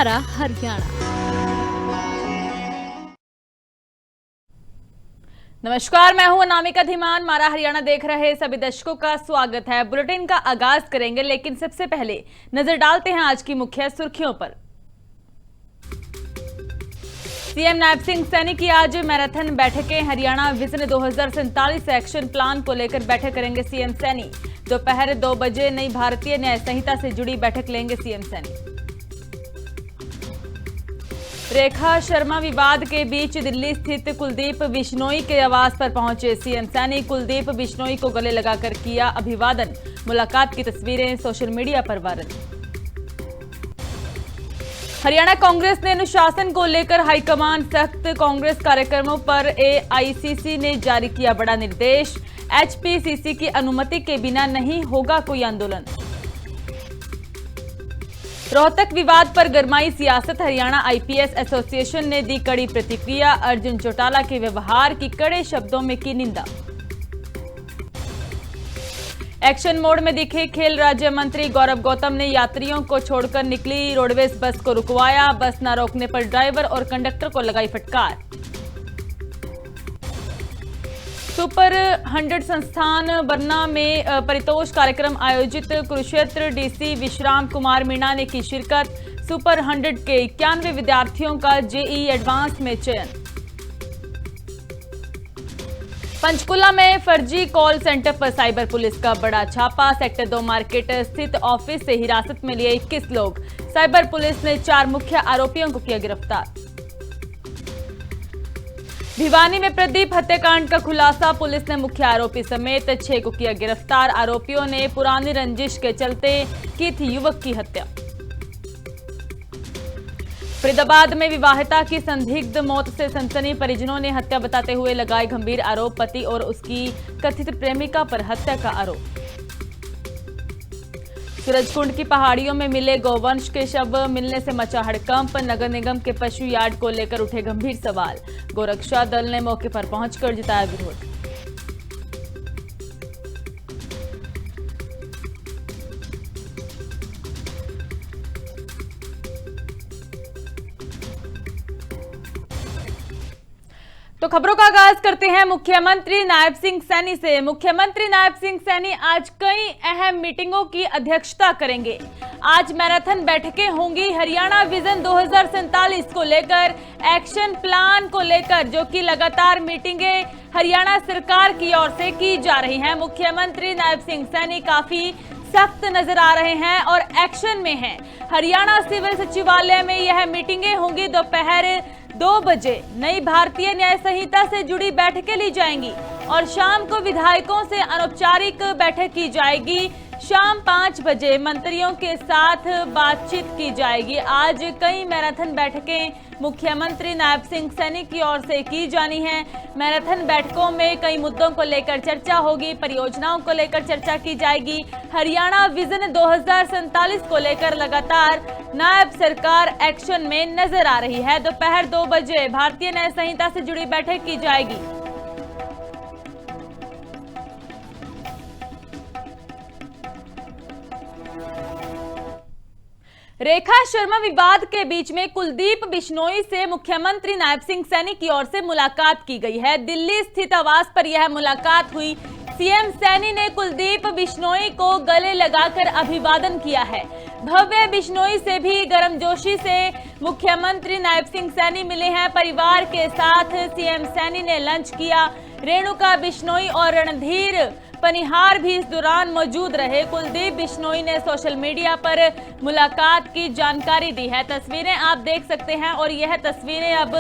मारा हरियाणा। नमस्कार, मैं हूं अनामिका धीमान। मारा हरियाणा देख रहे सभी दर्शकों का स्वागत है। बुलेटिन का आगाज करेंगे, लेकिन सबसे पहले नजर डालते हैं आज की मुख्य सुर्खियों पर। सीएम नायब सिंह सैनी की आज मैराथन बैठकें। हरियाणा विजन 2047 एक्शन प्लान को लेकर बैठक करेंगे सीएम सैनी। दोपहर 2 बजे नई भारतीय न्याय संहिता से जुड़ी बैठक लेंगे सीएम सैनी। रेखा शर्मा विवाद के बीच दिल्ली स्थित कुलदीप बिश्नोई के आवास पर पहुंचे सीएम सैनी। कुलदीप बिश्नोई को गले लगाकर किया अभिवादन। मुलाकात की तस्वीरें सोशल मीडिया पर वायरल। हरियाणा कांग्रेस ने अनुशासन को लेकर हाईकमान सख्त। कांग्रेस कार्यक्रमों पर एआईसीसी ने जारी किया बड़ा निर्देश। एचपीसीसी की अनुमति के बिना नहीं होगा कोई आंदोलन। रोहतक विवाद पर गरमाई सियासत। हरियाणा आईपीएस एसोसिएशन ने दी कड़ी प्रतिक्रिया। अर्जुन चौटाला के व्यवहार की कड़े शब्दों में की निंदा। एक्शन मोड में दिखे खेल राज्य मंत्री गौरव गौतम ने यात्रियों को छोड़कर निकली रोडवेज बस को रुकवाया। बस न रोकने पर ड्राइवर और कंडक्टर को लगाई फटकार। सुपर 100 संस्थान बरना में परितोष कार्यक्रम आयोजित। कुरुक्षेत्र डीसी विश्राम कुमार मीणा ने की शिरकत। सुपर 100 के 91 विद्यार्थियों का जेईई एडवांस में चयन। पंचकुला में फर्जी कॉल सेंटर पर साइबर पुलिस का बड़ा छापा। सेक्टर 2 मार्केट स्थित ऑफिस से हिरासत में लिए 21 लोग। साइबर पुलिस ने 4 मुख्य आरोपियों को किया गिरफ्तार। भिवानी में प्रदीप हत्याकांड का खुलासा। पुलिस ने मुख्य आरोपी समेत 6 को किया गिरफ्तार। आरोपियों ने पुरानी रंजिश के चलते की थी युवक की हत्या। फरीदाबाद में विवाहिता की संदिग्ध मौत से सनसनी। परिजनों ने हत्या बताते हुए लगाए गंभीर आरोप। पति और उसकी कथित प्रेमिका पर हत्या का आरोप। सूरजकुंड की पहाड़ियों में मिले गौवंश के शव मिलने से मचा हड़कंप। नगर निगम के पशु यार्ड को लेकर उठे गंभीर सवाल। गोरक्षा दल ने मौके पर पहुंचकर जताया विरोध। तो खबरों का आगाज करते हैं मुख्यमंत्री नायब सिंह सैनी से। मुख्यमंत्री नायब सिंह सैनी आज कई अहम मीटिंगों की अध्यक्षता करेंगे। आज मैराथन बैठकें होंगी हरियाणा विजन 2047 को लेकर, एक्शन प्लान को लेकर, जो कि लगातार मीटिंगें हरियाणा सरकार की ओर से की जा रही हैं। मुख्यमंत्री नायब सिंह सैनी काफी सख्त नजर आ रहे हैं और एक्शन में हैं। हरियाणा सिविल सचिवालय में यह मीटिंगें होंगी। दोपहर 2 बजे नई भारतीय न्याय संहिता से जुड़ी बैठकें ली जाएंगी और शाम को विधायकों से अनौपचारिक बैठक की जाएगी। शाम 5 बजे मंत्रियों के साथ बातचीत की जाएगी। आज कई मैराथन बैठकें मुख्यमंत्री नायब सिंह सैनी की ओर से की जानी हैं। मैराथन बैठकों में कई मुद्दों को लेकर चर्चा होगी, परियोजनाओं को लेकर चर्चा की जाएगी। हरियाणा विजन 2047 को लेकर लगातार नायब सरकार एक्शन में नजर आ रही है। दोपहर 2 बजे भारतीय न्याय संहिता से जुड़ी बैठक की जाएगी। रेखा शर्मा विवाद के बीच में कुलदीप बिश्नोई से मुख्यमंत्री नायब सिंह सैनी की ओर से मुलाकात की गई है। दिल्ली स्थित आवास पर यह मुलाकात हुई। सीएम सैनी ने कुलदीप बिश्नोई को गले लगाकर अभिवादन किया है। भव्य बिश्नोई से भी गर्मजोशी से मुख्यमंत्री नायब सिंह सैनी मिले हैं। परिवार के साथ सीएम सैनी ने लंच किया। रेणुका बिश्नोई और रणधीर पनिहार भी इस दौरान मौजूद रहे। कुलदीप बिश्नोई ने सोशल मीडिया पर मुलाकात की जानकारी दी है। तस्वीरें आप देख सकते हैं और यह तस्वीरें अब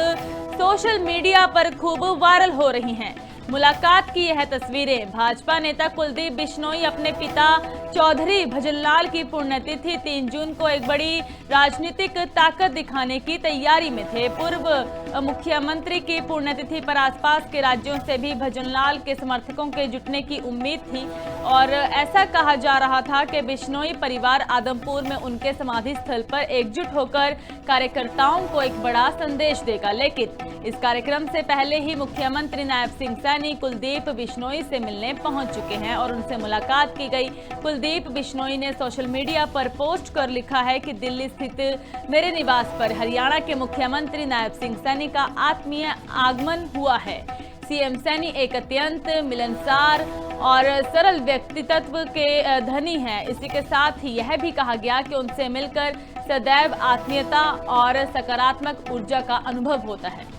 सोशल मीडिया पर खूब वायरल हो रही हैं। मुलाकात की यह तस्वीरें। भाजपा नेता कुलदीप बिश्नोई अपने पिता चौधरी भजनलाल की पुण्यतिथि 3 जून को एक बड़ी राजनीतिक ताकत दिखाने की तैयारी में थे। पूर्व मुख्यमंत्री की पुण्यतिथि पर आसपास के राज्यों से भी भजनलाल के समर्थकों के जुटने की उम्मीद थी और ऐसा कहा जा रहा था कि बिश्नोई परिवार आदमपुर में उनके समाधि स्थल पर एकजुट होकर कार्यकर्ताओं को एक बड़ा संदेश देगा। लेकिन इस कार्यक्रम से पहले ही मुख्यमंत्री नायब सिंह सैनी सैनी कुलदीप बिश्नोई से मिलने पहुंच चुके हैं और उनसे मुलाकात की गई। कुलदीप बिश्नोई ने सोशल मीडिया पर पोस्ट कर लिखा है कि दिल्ली स्थित मेरे निवास पर हरियाणा के मुख्यमंत्री नायब सिंह सैनी का आत्मीय आगमन हुआ है। सीएम सैनी एक अत्यंत मिलनसार और सरल व्यक्तित्व के धनी हैं। इसी के साथ ही यह भी कहा गया कि उनसे मिलकर सदैव आत्मीयता और सकारात्मक ऊर्जा का अनुभव होता है।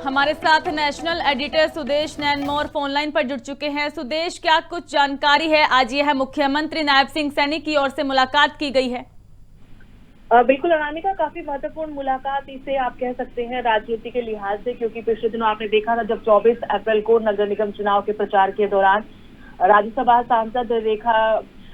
हमारे साथ नेशनल एडिटर सुदेश नैनमोर फोन लाइन पर जुड़ चुके हैं। सुदेश, क्या कुछ जानकारी है? आज यह मुख्यमंत्री नायब सिंह सैनी की ओर से मुलाकात की गई है। बिल्कुल अनामिका, काफी महत्वपूर्ण मुलाकात इसे आप कह सकते हैं राजनीति के लिहाज से, क्योंकि पिछले दिनों आपने देखा था जब 24 अप्रैल को नगर निगम चुनाव के प्रचार के दौरान राज्यसभा सांसद रेखा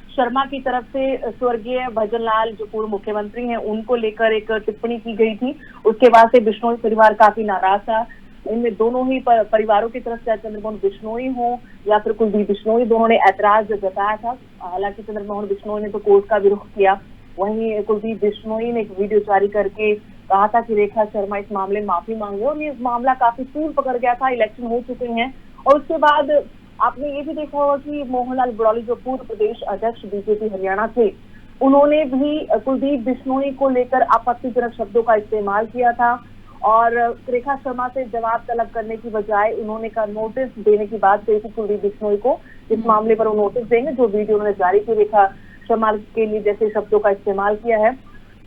शर्मा की तरफ से स्वर्गीय भजनलाल जो पूर्व मुख्यमंत्री हैं उनको लेकर एक टिप्पणी की गई थी। उसके बाद से बिश्नोई परिवार काफी नाराज था। इनमें दोनों ही परिवारों की तरफ से चंद्रमोहन बिश्नोई हो या फिर कुलदीप बिश्नोई, दोनों ने ऐतराज जताया था। हालांकि चंद्रमोहन बिश्नोई ने तो कोर्ट का विरोध किया, वहीं कुलदीप बिश्नोई ने एक वीडियो जारी करके कहा था कि रेखा शर्मा इस मामले में माफी मांगे और ये मामला काफी तूल पकड़ गया था। इलेक्शन हो चुके हैं और उसके बाद आपने ये भी देखा होगा कि मोहनलाल बड़ौली जो पूर्व प्रदेश अध्यक्ष बीजेपी हरियाणा थे, उन्होंने भी कुलदीप बिश्नोई को लेकर आपत्तिजनक शब्दों का इस्तेमाल किया था और रेखा शर्मा से जवाब तलब करने की बजाय उन्होंने का नोटिस देने की बात कही थी कुलदीप बिश्नोई को। इस मामले पर वो नोटिस देंगे जो वीडियो उन्होंने जारी की रेखा शर्मा के लिए जैसे शब्दों का इस्तेमाल किया है।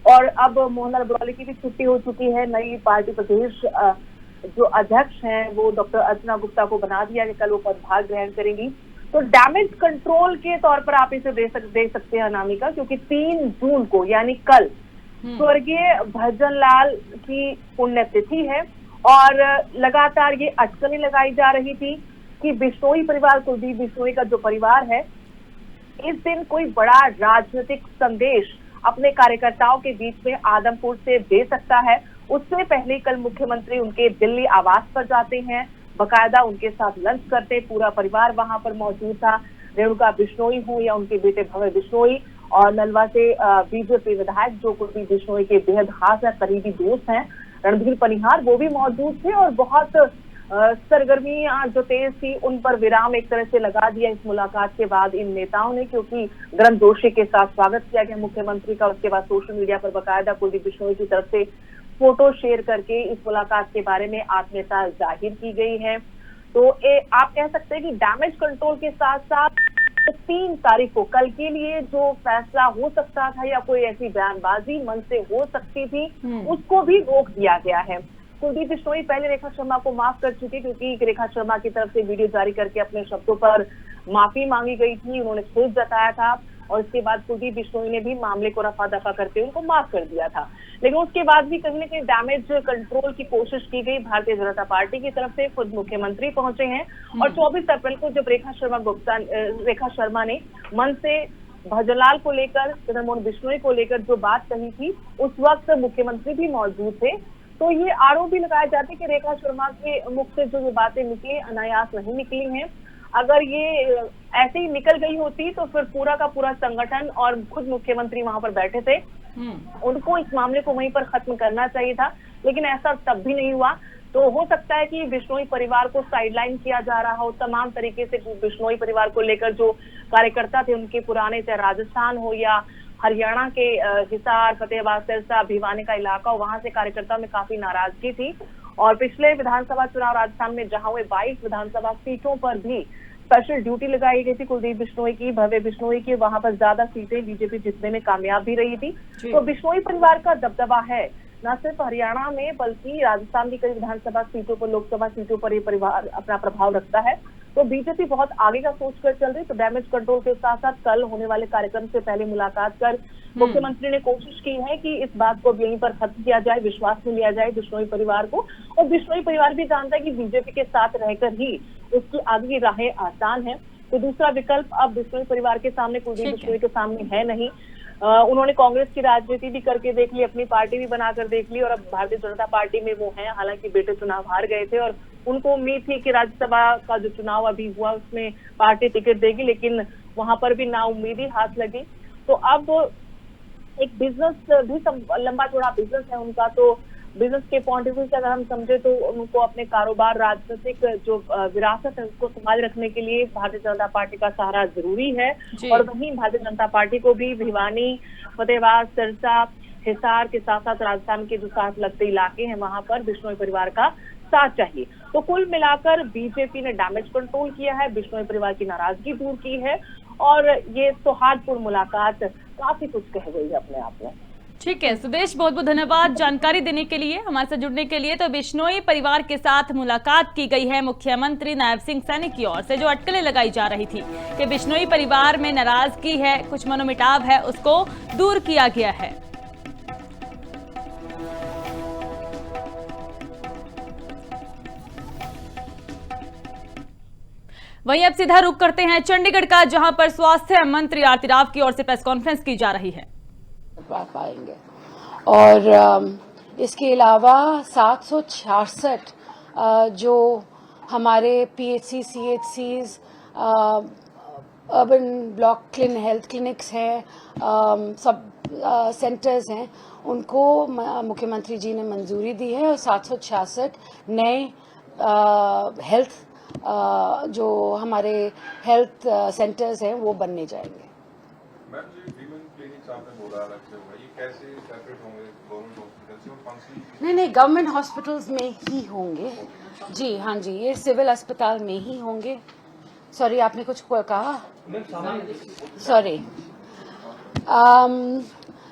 और अब मोहनलाल बड़ौली की भी छुट्टी हो चुकी है। नई पार्टी प्रदेश जो अध्यक्ष हैं वो डॉक्टर अर्चना गुप्ता को बना दिया कि कल वो पदभार ग्रहण करेंगी। तो डैमेज कंट्रोल के तौर पर आप इसे देख सकते हैं अनामिका, क्योंकि 3 जून को यानी कल स्वर्गीय भजनलाल की पुण्यतिथि है और लगातार ये अटकलें लगाई जा रही थी कि बिश्नोई परिवार, कुलदीप बिश्नोई का जो परिवार है, इस दिन कोई बड़ा राजनीतिक संदेश अपने कार्यकर्ताओं के बीच में आदमपुर से दे सकता है। उससे पहले कल मुख्यमंत्री उनके दिल्ली आवास पर जाते हैं, बकायदा उनके साथ लंच करते, पूरा परिवार वहां पर मौजूद था। रेणुका बिश्नोई हो या उनके बेटे भव्य बिश्नोई और नलवा से बीजेपी विधायक जो कुलदीप बिश्नोई के बेहद खास है, करीबी दोस्त हैं, रणधीर पनिहार, वो भी मौजूद थे और बहुत सरगर्मियां जो तेज थी उन पर विराम एक तरह से लगा दिया इस मुलाकात के बाद इन नेताओं ने, क्योंकि गर्मजोशी के साथ स्वागत किया गया मुख्यमंत्री का। उसके बाद सोशल मीडिया पर बकायदा कुलदीप बिश्नोई की तरफ से फोटो शेयर करके इस मुलाकात के बारे में आत्मीयता जाहिर की गई है। तो आप कह सकते हैं कि डैमेज कंट्रोल के साथ साथ 3 तारीख को कल के लिए जो फैसला हो सकता था या कोई ऐसी बयानबाजी मन से हो सकती थी उसको भी रोक दिया गया है। कुलदीप बिश्नोई पहले रेखा शर्मा को माफ कर चुके, क्योंकि रेखा शर्मा की तरफ से वीडियो जारी करके अपने शब्दों पर माफी मांगी गई थी, उन्होंने खेद जताया था और इसके बाद कुलदीप बिश्नोई ने भी मामले को रफा दफा करके उनको माफ कर दिया था। लेकिन उसके बाद भी कहीं ना कहीं डैमेज कंट्रोल की कोशिश की गई भारतीय जनता पार्टी की तरफ से। खुद मुख्यमंत्री पहुंचे हैं और 24 अप्रैल को जब रेखा शर्मा ने मन से भजनलाल को लेकर, चंद्रमोहन बिश्नोई को लेकर जो बात कही थी, उस वक्त मुख्यमंत्री भी मौजूद थे। तो ये आरोप भी लगाए जाते कि रेखा शर्मा के मुख से जो ये बातें निकली अनायास नहीं निकली हैं। अगर ये ऐसे ही निकल गई होती तो फिर पूरा का पूरा संगठन और खुद मुख्यमंत्री वहां पर बैठे थे, उनको इस मामले को वहीं पर खत्म करना चाहिए था, लेकिन ऐसा तब भी नहीं हुआ। तो हो सकता है कि बिश्नोई परिवार को साइडलाइन किया जा रहा हो तमाम तरीके से। बिश्नोई परिवार को लेकर जो कार्यकर्ता थे उनके पुराने, चाहे राजस्थान हो या हरियाणा के हिसार, फतेहाबाद, सिरसा, भिवानी का इलाका, वहां से कार्यकर्ताओं में काफी नाराजगी थी। और पिछले विधानसभा चुनाव राजस्थान में जहां हुए 22 विधानसभा सीटों पर भी स्पेशल ड्यूटी लगाई गई थी कुलदीप बिश्नोई की, भव्य बिश्नोई की, वहां पर ज्यादा सीटें बीजेपी जीतने में कामयाब भी रही थी। तो बिश्नोई परिवार का दबदबा है न सिर्फ हरियाणा में बल्कि राजस्थान की कई विधानसभा सीटों पर, लोकसभा सीटों पर ये परिवार अपना प्रभाव रखता है। तो बीजेपी बहुत आगे का सोच कर चल रही। तो डैमेज कंट्रोल के साथ साथ कल होने वाले कार्यक्रम से पहले मुलाकात कर मुख्यमंत्री ने कोशिश की है कि इस बात को यहीं पर खत्म किया जाए, विश्वास में लिया जाए बिश्नोई परिवार को। और बिश्नोई परिवार भी जानता है कि बीजेपी के साथ रहकर ही उसकी आगे की राहें आसान है। तो दूसरा विकल्प अब बिश्नोई परिवार के सामने, कुलदीप बिश्नोई के सामने है नहीं। उन्होंने कांग्रेस की राजनीति भी करके देख ली, अपनी पार्टी भी बनाकर देख ली और अब भारतीय जनता पार्टी में वो हैं। हालांकि बेटे चुनाव हार गए थे और उनको उम्मीद थी कि राज्यसभा का जो चुनाव अभी हुआ उसमें पार्टी टिकट देगी, लेकिन वहां पर भी नाउम्मीदी हाथ लगी। तो अब एक बिजनेस भी लंबा चौड़ा बिजनेस है उनका, तो बिजनेस के पॉइंट ऑफ व्यू से अगर हम समझे तो उनको अपने कारोबार, राजनीतिक जो विरासत है उसको संभाल रखने के लिए भारतीय जनता पार्टी का सहारा जरूरी है। और वहीं भारतीय जनता पार्टी को भी भिवानी, फतेहाबाद, सिरसा, हिसार के साथ साथ राजस्थान के जो साथ लगते इलाके हैं वहां पर बिश्नोई परिवार का साथ चाहिए। तो कुल मिलाकर बीजेपी ने डैमेज कंट्रोल किया है, बिश्नोई परिवार की नाराजगी दूर की है और ये सौहार्दपूर्ण मुलाकात काफी कुछ कह गई है अपने आप में। ठीक है सुदेश, बहुत बहुत धन्यवाद जानकारी देने के लिए, हमारे साथ जुड़ने के लिए। तो बिश्नोई परिवार के साथ मुलाकात की गई है मुख्यमंत्री नायब सिंह सैनी की ओर से। जो अटकलें लगाई जा रही थी कि बिश्नोई परिवार में नाराजगी है, कुछ मनोमिटाव है, उसको दूर किया गया है। वहीं अब सीधा रुख करते हैं चंडीगढ़ का, जहां पर स्वास्थ्य मंत्री आरती राव की ओर से प्रेस कॉन्फ्रेंस की जा रही है। पाएंगे और इसके अलावा 766 जो हमारे पीएचसी, सीएचसीज, अर्बन ब्लॉक हेल्थ क्लिनिक्स हैं, सब सेंटर्स हैं, उनको मुख्यमंत्री जी ने मंजूरी दी है और 766 नए हेल्थ जो हमारे हेल्थ सेंटर्स हैं वो बनने जाएंगे। मैम जी, वीमेन क्लिनिक्स आपने बोला अलग से होगा, ये कैसे सेपरेट होंगे गवर्नमेंट हॉस्पिटल से और फंक्शनिंग? नहीं, गवर्नमेंट हॉस्पिटल्स में ही होंगे जी। हाँ जी, ये सिविल अस्पताल में ही होंगे। सॉरी, आपने कुछ कहा? सॉरी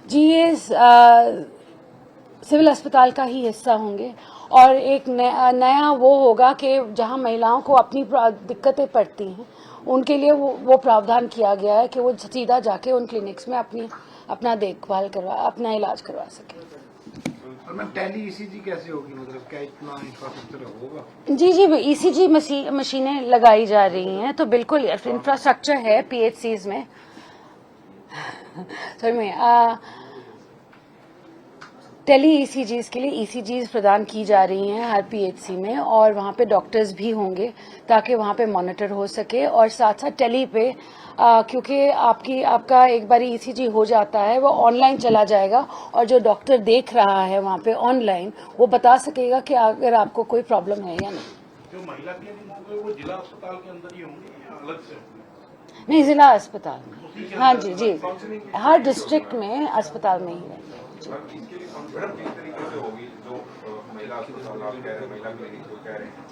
जी, ये सिविल अस्पताल का ही हिस्सा होंगे और एक नया वो होगा कि जहां महिलाओं को अपनी दिक्कतें पड़ती हैं उनके लिए वो प्रावधान किया गया है कि वो सीधा जाके उन क्लिनिक्स में अपना देखभाल अपना इलाज करवा सके। मैम टेली ईसीजी कैसे होगी, मतलब क्या इतना इंफ्रास्ट्रक्चर होगा? जी जी, ईसीजी मशीनें लगाई जा रही हैं, तो बिल्कुल इंफ्रास्ट्रक्चर है पीएचसीज में। सॉरी मैं टेली ईसीजीज के लिए ईसीजीज प्रदान की जा रही हैं हर पीएचसी में और वहाँ पे डॉक्टर्स भी होंगे ताकि वहाँ पे मॉनिटर हो सके और साथ साथ टेली पे क्योंकि आपका एक बार ईसीजी हो जाता है वो ऑनलाइन चला जाएगा और जो डॉक्टर देख रहा है वहाँ पे ऑनलाइन वो बता सकेगा कि अगर आपको कोई प्रॉब्लम है या नहीं। जो महिला क्लिनिक होंगे वो जिला अस्पताल के अंदर ही होंगे या अलग से होंगे? नहीं, जिला अस्पताल में। हाँ जी जी, हर डिस्ट्रिक्ट में अस्पताल में ही है। इसके लिए फंक्शन किस तरीके से होगी जो महिला अस्पताल आप कह रहे हैं, महिला क्लिनिक जो कह रहे हैं,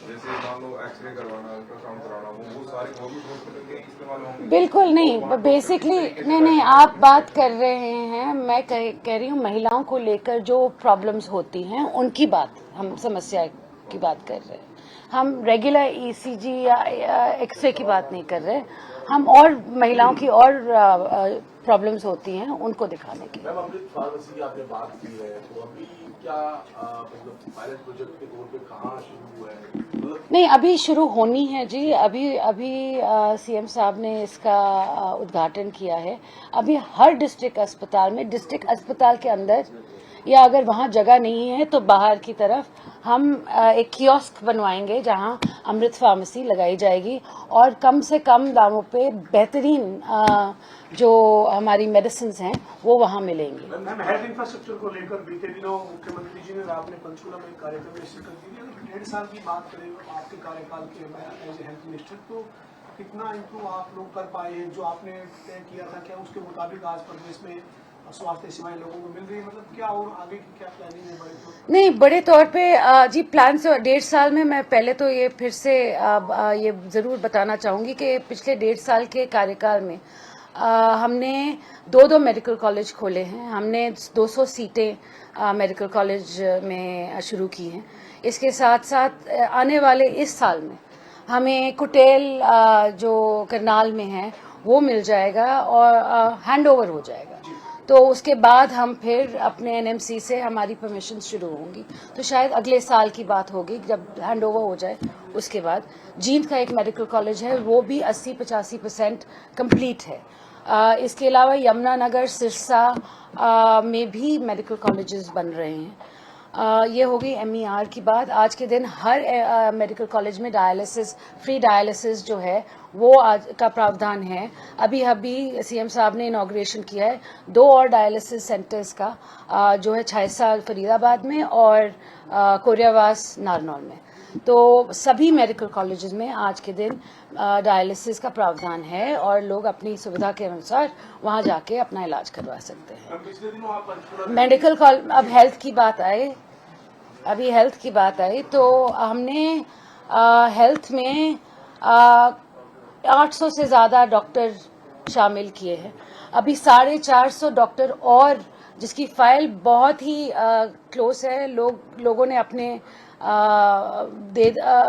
जैसे मान लो एक्सरे करवाना, अल्ट्रासाउंड कराना, वो सारे गवर्नमेंट हॉस्पिटल के इस्तेमाल होंगे? बिल्कुल नहीं, बेसिकली नहीं, आप बात कर रहे हैं, मैं कह रही हूँ महिलाओं को लेकर जो प्रॉब्लम्स होती हैं उनकी बात, हम समस्या की बात कर रहे हैं। हम रेगुलर ईसीजी या एक्सरे की बात नहीं कर रहे, हम और महिलाओं की और प्रॉब्लम्स होती हैं उनको दिखाने की। मैम, अमृत फार्मेसी की आपने बात की है, तो अभी क्या मतलब पायलट प्रोजेक्ट के तौर पे कहाँ शुरू हुआ है? नहीं, अभी शुरू होनी है जी। अभी सीएम साहब ने इसका उद्घाटन किया है। अभी हर डिस्ट्रिक्ट अस्पताल के अंदर या अगर वहाँ जगह नहीं है तो बाहर की तरफ हम एक कियोस्क बनवाएंगे जहाँ अमृत फार्मेसी लगाई जाएगी और कम से कम दामों पे बेहतरीन जो हमारी मेडिसिन्स हैं वो वहाँ मिलेंगी। मैम, हेल्थ इंफ्रास्ट्रक्चर को लेकर बीते दिनों मुख्यमंत्री जी ने आपने पंचकुला में एक कार्यक्रम में शिरकत की थी। 1.5 साल की बात करें आपके कार्यकाल के एज ए हेल्थ मिनिस्टर, तो कितना इम्प्रूव आप लोग कर पाए हैं? जो आपने तय किया था क्या उसके मुताबिक आज प्रदेश में स्वास्थ्य सेवाएं लोगों को मिल रही है? मतलब क्या और आगे की क्या प्लानिंग है? नहीं, बड़े तौर पे जी प्लान से 1.5 साल में मैं पहले तो ये फिर से ये जरूर बताना चाहूंगी कि पिछले 1.5 साल के कार्यकाल में हमने 2 मेडिकल कॉलेज खोले हैं। हमने 200 सीटें मेडिकल कॉलेज में शुरू की हैं। इसके साथ साथ आने वाले इस साल में हमें कुटेल जो करनाल में है वो मिल जाएगा और हैंडओवर हो जाएगा। तो उसके बाद हम फिर अपने एनएमसी से हमारी परमिशन शुरू होंगी, तो शायद अगले साल की बात होगी जब हैंडओवर हो जाए। उसके बाद जींद का एक मेडिकल कॉलेज है, वो भी 80-85% कंप्लीट है। इसके अलावा यमुनानगर, सिरसा में भी मेडिकल कॉलेजेस बन रहे हैं। ये हो गई MER की बात। आज के दिन हर मेडिकल कॉलेज में डायलिसिस, फ्री डायलिसिस जो है वो आज का प्रावधान है। अभी CM साहब ने इनॉग्रेशन किया है 2 और डायलिसिस सेंटर्स का, जो है 6 फरीदाबाद में और कोरियावास नारनौल में। तो सभी मेडिकल कॉलेजेस में आज के दिन डायलिसिस का प्रावधान है और लोग अपनी सुविधा के अनुसार वहां जाके अपना इलाज करवा सकते हैं। पिछले दिनों आप पंचकुला मेडिकल कॉलेज, अब हेल्थ की बात आई तो हमने हेल्थ में 800 से ज़्यादा डॉक्टर शामिल किए हैं। अभी 450 डॉक्टर और जिसकी फाइल बहुत ही क्लोज है। लोगों ने अपने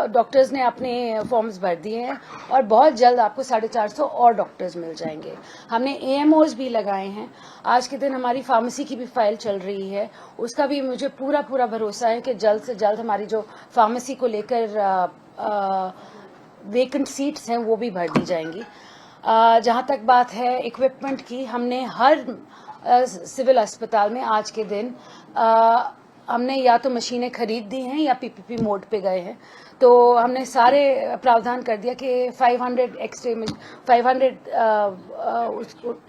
डॉक्टर्स ने अपने फॉर्म्स भर दिए हैं और बहुत जल्द आपको 450 और डॉक्टर्स मिल जाएंगे। हमने AMOs भी लगाए हैं। आज के दिन हमारी फार्मेसी की भी फाइल चल रही है, उसका भी मुझे पूरा भरोसा है कि जल्द से जल्द हमारी जो फार्मेसी को लेकर वेकेंट सीट्स हैं वो भी भर दी जाएंगी। जहां तक बात है इक्विपमेंट की, हमने हर सिविल अस्पताल में आज के दिन हमने या तो मशीनें खरीद दी हैं या PPP मोड पे गए हैं। तो हमने सारे प्रावधान कर दिया कि 500 एक्सरे 500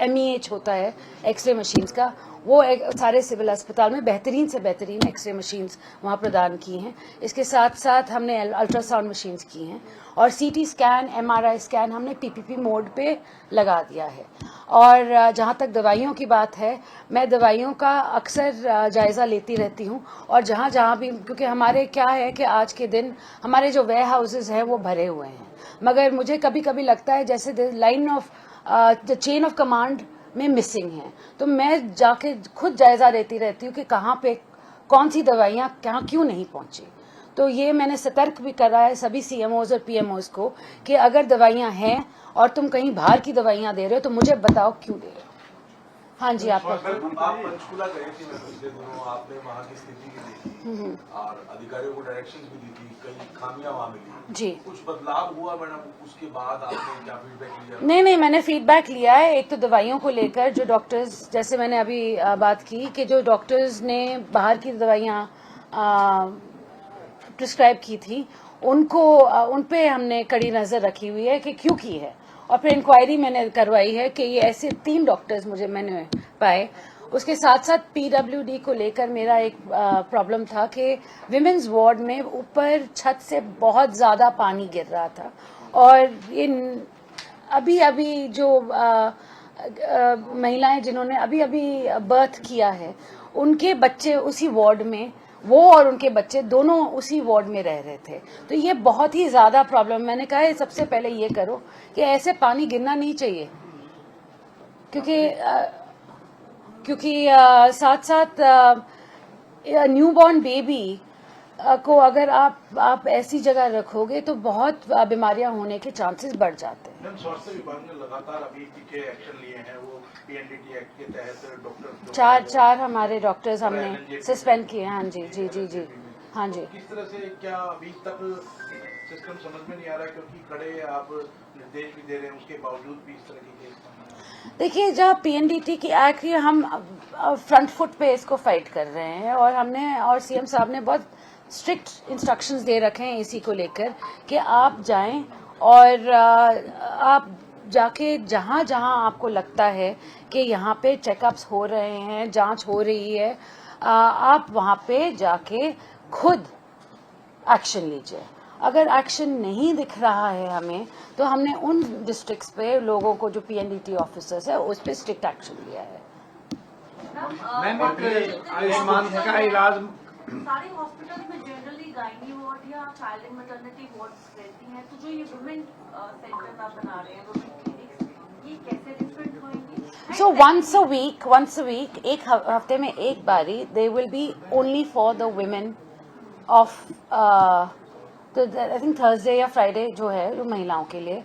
MEH होता है एक्सरे मशीन्स का, वो सारे सिविल अस्पताल में बेहतरीन से बेहतरीन एक्सरे मशीन्स वहाँ प्रदान की हैं। इसके साथ साथ हमने अल्ट्रासाउंड मशीन्स की हैं और CT स्कैन, MRI स्कैन हमने PPP मोड पे लगा दिया है। और जहाँ तक दवाइयों की बात है, मैं दवाइयों का अक्सर जायज़ा लेती रहती हूँ और जहाँ भी, क्योंकि हमारे क्या है कि आज के दिन हमारे जो वेयर हाउसेज हैं वो भरे हुए हैं, मगर मुझे कभी कभी लगता है जैसे line of the chain of command में मिसिंग है। तो मैं जाके खुद जायज़ा लेती रहती हूँ कि कहाँ पे कौन सी दवाइयाँ कहाँ क्यों नहीं पहुँची। तो ये मैंने सतर्क भी करा है सभी CMOs और PMOs को कि अगर दवाइयाँ हैं और तुम कहीं बाहर की दवाइयाँ दे रहे हो तो मुझे बताओ क्यों दे रहे हो। हाँ जी, आप पंचकुला गए थे पिछले दिनों, आपने वहाँ की स्थिति भी देखी और अधिकारियों को डायरेक्शंस भी दी थी, कई खामियां वहाँ मिली जी। कुछ बदलाव हुआ मैडम उसके बाद आपने क्या फीडबैक लिया? नहीं, मैंने फीडबैक लिया है। एक तो दवाइयों को लेकर जो डॉक्टर्स, जैसे मैंने अभी बात की कि जो डॉक्टर्स ने बाहर की दवाइयाँ प्रिस्क्राइब की थी उन पे हमने कड़ी नज़र रखी हुई है कि क्यों की है, और फिर इंक्वायरी मैंने करवाई है कि ये ऐसे 3 डॉक्टर्स मैंने पाए। उसके साथ साथ PWD को लेकर मेरा एक प्रॉब्लम था कि विमेंस वार्ड में ऊपर छत से बहुत ज़्यादा पानी गिर रहा था और ये अभी जो महिलाएं जिन्होंने अभी बर्थ किया है उनके बच्चे उसी वार्ड में, वो और उनके बच्चे दोनों उसी वार्ड में रह रहे थे। तो ये बहुत ही ज़्यादा प्रॉब्लम, मैंने कहा है सबसे पहले ये करो कि ऐसे पानी गिरना नहीं चाहिए, क्योंकि साथ साथ न्यूबॉर्न बेबी को अगर आप ऐसी जगह रखोगे तो बहुत बीमारियां होने के चांसेस बढ़ जाते हैं। स्वास्थ्य विभाग ने लगातार अभी पीछे एक्शन लिए हैं, वो PNDT एक्ट के तहत डॉक्टर चार हमारे डॉक्टर्स हमने सस्पेंड किए हैं। हाँ जी, हाँ जी। किस तरह से, क्या अभी तक सिस्टम समझ में नहीं आ रहा है, क्योंकि कड़े आप निर्देश भी दे रहे हैं उसके बावजूद भी इस तरह की केस? देखिए, जब PNDT की एक्ट, हम फ्रंट फुट पे इसको फाइट कर रहे हैं और CM साहब ने बहुत स्ट्रिक्ट इंस्ट्रक्शंस दे रखे हैं इसी को लेकर कि आप जाएं और आप जाके जहां आपको लगता है कि यहाँ पे चेकअप्स हो रहे हैं, जांच हो रही है, आप वहाँ पे जाके खुद एक्शन लीजिए। अगर एक्शन नहीं दिख रहा है हमें, तो हमने उन डिस्ट्रिक्ट्स पे लोगों को, जो PNDT ऑफिसर्स है, उस पे स्ट्रिक्ट एक्शन लिया है। मैम, आयुष्मान का इलाज सारे हॉस्पिटल में जनरली गायनी वार्ड या चाइल्ड एंड मैटरनिटी वार्ड्स रहती हैं, तो जो ये वुमेन सेंटर आप बना रहे हैं, वुमेन क्लिनिक्स, ये कैसे डिफरेंट होंगे? So once a week, एक हफ्ते में एक बारी, they will be only for the women of तो आई थिंक थर्सडे या फ्राइडे जो है, जो महिलाओं के लिए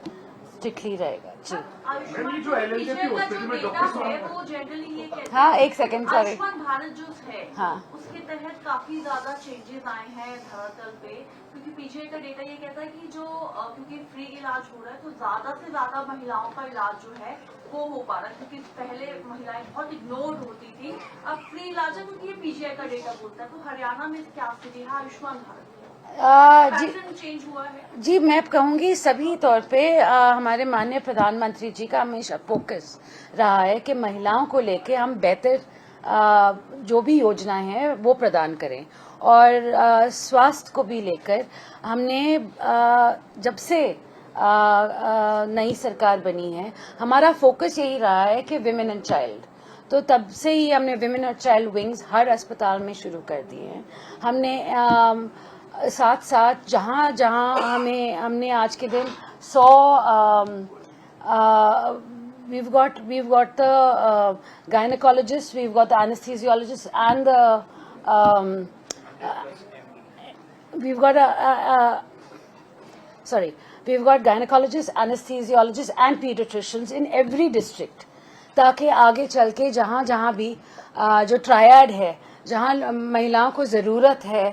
स्ट्रिक्टली रहेगा जी। आयुष्मान जो पीछे का जो डेटा है वो जनरली ये कहते हाँ, एक सेकंड, सॉरी। आयुष्मान भारत जो है हाँ। उसके तहत काफी ज्यादा चेंजेस आए हैं धरातल पे, क्योंकि पीछे का डेटा ये कहता है कि जो क्योंकि फ्री इलाज हो रहा है तो ज्यादा से ज्यादा महिलाओं का इलाज जो है वो हो पा रहा है, क्योंकि पहले महिलाएं बहुत इग्नोर्ड होती थी, अब फ्री इलाज है, क्योंकि ये पीजीआई का डेटा बोलता है। तो हरियाणा में क्या स्थिति है आयुष्मान भारत जी चेंज हुआ है? जी, मैं कहूँगी सभी तौर पे हमारे माननीय प्रधानमंत्री जी का हमेशा फोकस रहा है कि महिलाओं को लेके हम बेहतर जो भी योजनाएं हैं वो प्रदान करें, और स्वास्थ्य को भी लेकर हमने जब से नई सरकार बनी है हमारा फोकस यही रहा है कि विमेन एंड चाइल्ड, तो तब से ही हमने विमेन और चाइल्ड विंग्स हर अस्पताल में शुरू कर दिए हैं। हमने साथ साथ जहाँ जहाँ हमने आज के दिन 100 we've got the gynecologists, we've got the anesthesiologists, and the we've got gynecologists, anesthesiologists and pediatricians in every district, ताकि आगे चल के जहाँ जहाँ भी जो ट्रायड है, जहाँ महिलाओं को ज़रूरत है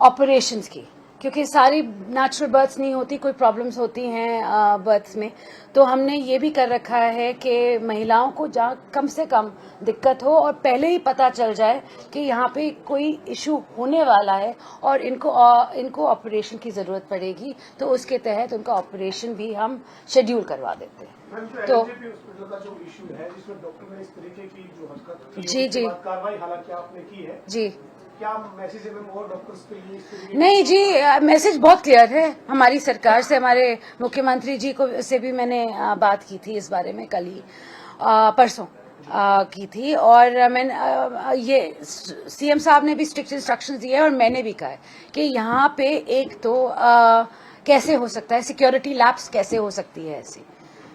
ऑपरेशंस की, क्योंकि सारी नेचुरल बर्थ्स नहीं होती, कोई प्रॉब्लम्स होती हैं बर्थ्स में, तो हमने ये भी कर रखा है कि महिलाओं को जहाँ कम से कम दिक्कत हो और पहले ही पता चल जाए कि यहाँ पे कोई इशू होने वाला है और इनको ऑपरेशन की ज़रूरत पड़ेगी, तो उसके तहत उनका ऑपरेशन भी हम शेड्यूल करवा देते हैं। तो हॉस्पिटल का जो इशू है जिसमें डॉक्टर ने इस तरीके की जो हरकत की, जी कार्रवाई हालांकि आपने की है जी, क्या मैसेज है और डॉक्टर्स के लिए इस तरीके? नहीं जी, मैसेज बहुत क्लियर है हमारी सरकार से। हमारे मुख्यमंत्री जी को से भी मैंने बात की थी इस बारे में, कल ही परसों की थी, और मैंने ये सीएम साहब ने भी स्ट्रिक्ट इंस्ट्रक्शंस दिए हैं और मैंने भी कहा है कि यहाँ पे एक तो कैसे हो सकता है, सिक्योरिटी लैप्स कैसे हो सकती है, ऐसी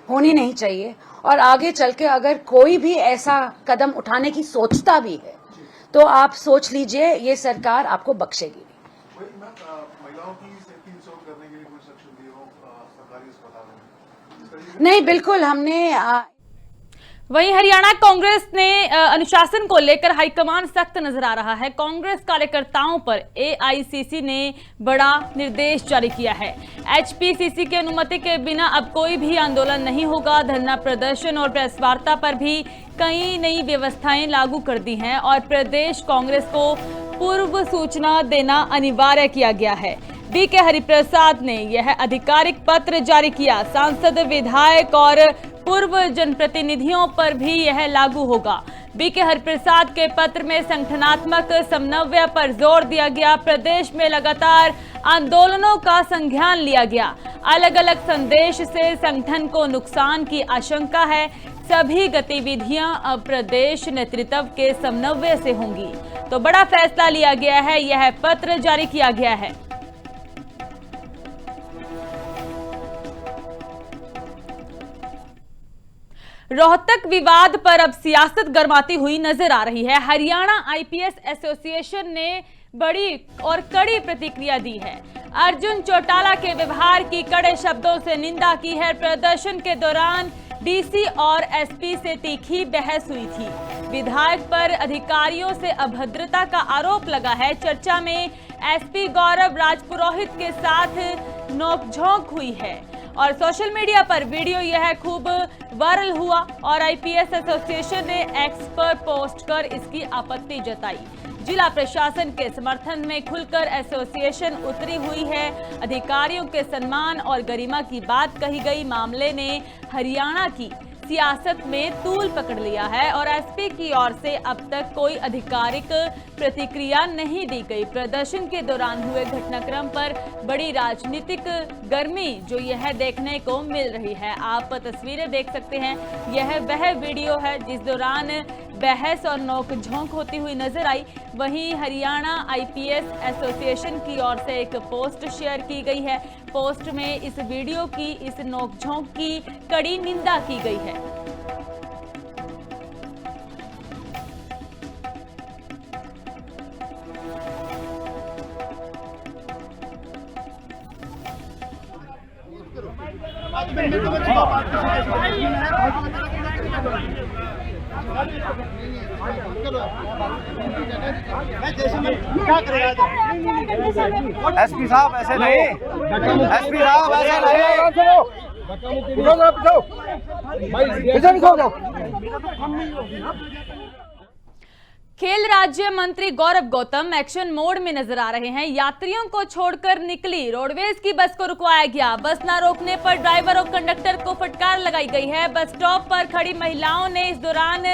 होनी नहीं चाहिए, और आगे चल के अगर कोई भी ऐसा कदम उठाने की सोचता भी है तो आप सोच लीजिए ये सरकार आपको बख्शेगी महिलाओं की सेफ्टी इंश्योर करने के लिए कोई सेक्शन दिए हो सरकारी अस्पतालों में? नहीं, बिल्कुल हमने वहीं हरियाणा कांग्रेस ने अनुशासन को लेकर हाईकमान सख्त नजर आ रहा है। कांग्रेस कार्यकर्ताओं पर एआईसीसी ने बड़ा निर्देश जारी किया है। एचपीसीसी की अनुमति के बिना अब कोई भी आंदोलन नहीं होगा। धरना प्रदर्शन और प्रेस वार्ता पर भी कई नई व्यवस्थाएं लागू कर दी हैं और प्रदेश कांग्रेस को पूर्व सूचना देना अनिवार्य किया गया है। बीके हरिप्रसाद ने यह आधिकारिक पत्र जारी किया। सांसद, विधायक और पूर्व जनप्रतिनिधियों पर भी यह लागू होगा। बीके हरिप्रसाद के पत्र में संगठनात्मक समन्वय पर जोर दिया गया। प्रदेश में लगातार आंदोलनों का संज्ञान लिया गया। अलग अलग संदेश से संगठन को नुकसान की आशंका है। सभी गतिविधियां अब प्रदेश नेतृत्व के समन्वय से होंगी। तो बड़ा फैसला लिया गया है, यह पत्र जारी किया गया है। रोहतक विवाद पर अब सियासत गर्माती हुई नजर आ रही है। हरियाणा आईपीएस एसोसिएशन ने बड़ी और कड़ी प्रतिक्रिया दी है। अर्जुन चौटाला के व्यवहार की कड़े शब्दों से निंदा की है। प्रदर्शन के दौरान डीसी और एसपी से तीखी बहस हुई थी। विधायक पर अधिकारियों से अभद्रता का आरोप लगा है। चर्चा में एसपी गौरव राजपुरोहित के साथ नोकझोंक हुई है और सोशल मीडिया पर वीडियो यह खूब वायरल हुआ और आईपीएस एसोसिएशन ने एक्स पर पोस्ट कर इसकी आपत्ति जताई। जिला प्रशासन के समर्थन में खुलकर एसोसिएशन उतरी हुई है। अधिकारियों के सम्मान और गरिमा की बात कही गई। मामले ने हरियाणा की सियासत में तूल पकड़ लिया है और एसपी की ओर से अब तक कोई आधिकारिक प्रतिक्रिया नहीं दी गई। प्रदर्शन के दौरान हुए घटनाक्रम पर बड़ी राजनीतिक गर्मी जो यह देखने को मिल रही है। आप तस्वीरें देख सकते हैं, यह वह वीडियो है जिस दौरान बहस और नोकझोंक होती हुई नजर आई। वहीं हरियाणा आईपीएस एसोसिएशन की ओर से एक पोस्ट शेयर की गई है। पोस्ट में इस वीडियो की, इस नोकझोंक की कड़ी निंदा की गई है। एसपी साहब ऐसे नहीं, एसपी साहब ऐसे नहीं। खेल राज्य मंत्री गौरव गौतम एक्शन मोड में नजर आ रहे हैं। यात्रियों को छोड़कर निकली रोडवेज की बस को रुकवाया गया। बस न रोकने पर ड्राइवर और कंडक्टर को फटकार लगाई गई है। बस स्टॉप पर खड़ी महिलाओं ने इस दौरान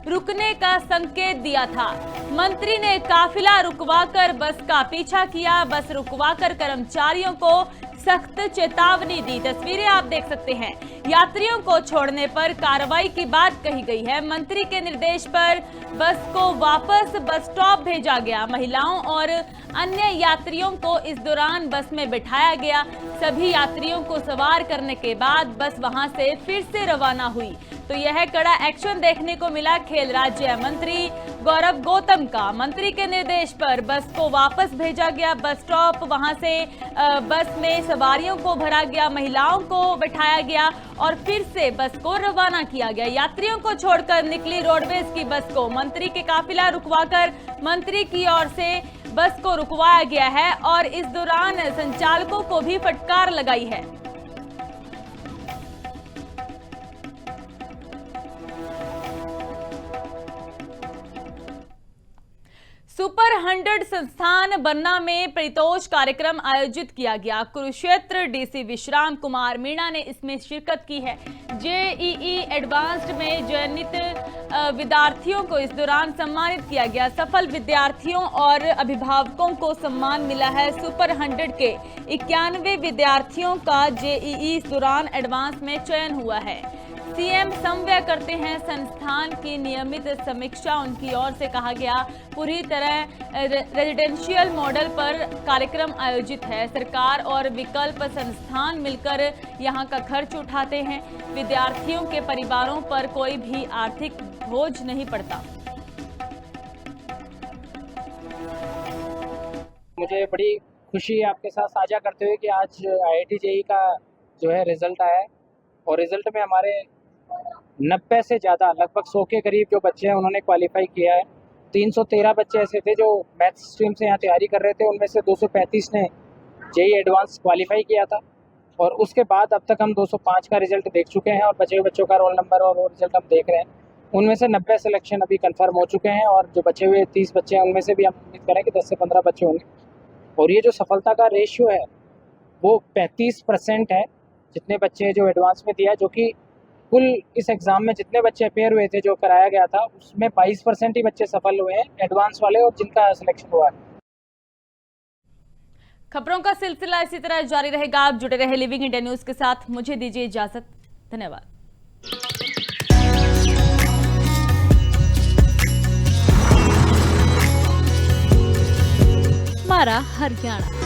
रुकने का संकेत दिया था। मंत्री ने काफिला रुकवाकर बस का पीछा किया। बस रुकवाकर कर्मचारियों को सख्त चेतावनी दी। तस्वीरें आप देख सकते हैं। यात्रियों को छोड़ने पर कार्रवाई की बात कही गई है। मंत्री के निर्देश पर बस को वापस बस स्टॉप भेजा गया। महिलाओं और अन्य यात्रियों को इस दौरान बस में बिठाया गया। सभी यात्रियों को सवार करने के बाद बस वहां से फिर से रवाना हुई। तो यह कड़ा एक्शन देखने को मिला खेल राज्य मंत्री गौरव गौतम का। मंत्री के निर्देश पर बस को वापस भेजा गया। बस स्टॉप वहां से बस में सवारियों को भरा गया, महिलाओं को बिठाया गया और फिर से बस को रवाना किया गया। यात्रियों को छोड़कर निकली रोडवेज की बस को मंत्री के काफिला रुकवाकर मंत्री की ओर से बस को रुकवाया गया है और इस दौरान संचालकों को भी फटकार लगाई है। सुपर 100 संस्थान बन्ना में परितोष कार्यक्रम आयोजित किया गया। कुरुक्षेत्र डीसी विश्राम कुमार मीणा ने इसमें शिरकत की है। जेईई एडवांस्ड में चयनित विद्यार्थियों को इस दौरान सम्मानित किया गया। सफल विद्यार्थियों और अभिभावकों को सम्मान मिला है। सुपर 100 के 91 विद्यार्थियों का जेईई इस दौरान एडवांस में चयन हुआ है। सीएम समन्वय करते हैं संस्थान की नियमित समीक्षा उनकी ओर से कहा गया। पूरी तरह रेजिडेंशियल मॉडल पर कार्यक्रम आयोजित है। सरकार और विकल्प संस्थान मिलकर यहां का खर्च उठाते हैं। विद्यार्थियों के परिवारों पर कोई भी आर्थिक बोझ नहीं पड़ता। मुझे बड़ी खुशी है आपके साथ साझा करते हुए कि आज IIT JEE का जो है रिजल्ट आया है और रिजल्ट में हमारे 90 से ज़्यादा लगभग 100 के करीब जो बच्चे हैं उन्होंने क्वालिफाई किया है। 313 बच्चे ऐसे थे जो मैथ स्ट्रीम से यहाँ तैयारी कर रहे थे, उनमें से 235 ने जेईई एडवांस क्वालिफाई किया था और उसके बाद अब तक हम 205 का रिजल्ट देख चुके हैं और बचे हुए बच्चों का रोल नंबर और वो रिजल्ट हम देख रहे हैं। उनमें से 90 सिलेक्शन अभी कन्फर्म हो चुके हैं और जो बचे हुए 30 बच्चे हैं उनमें से भी हम उम्मीद करें कि 10 से 15 बच्चे होंगे। और ये जो सफलता का रेशियो है वो 35% है जितने बच्चे जो एडवांस में दिया है, जो कि कुल इस एग्ज़ाम में जितने बच्चे अपेयर हुए थे जो कराया गया था उसमें 22% ही बच्चे सफल हुए हैं एडवांस वाले और जिनका सिलेक्शन हुआ है। खबरों का सिलसिला इसी तरह जारी रहेगा। आप जुड़े रहे लिविंग इंडिया न्यूज के साथ। मुझे दीजिए इजाजत। धन्यवाद। हमारा हरियाणा।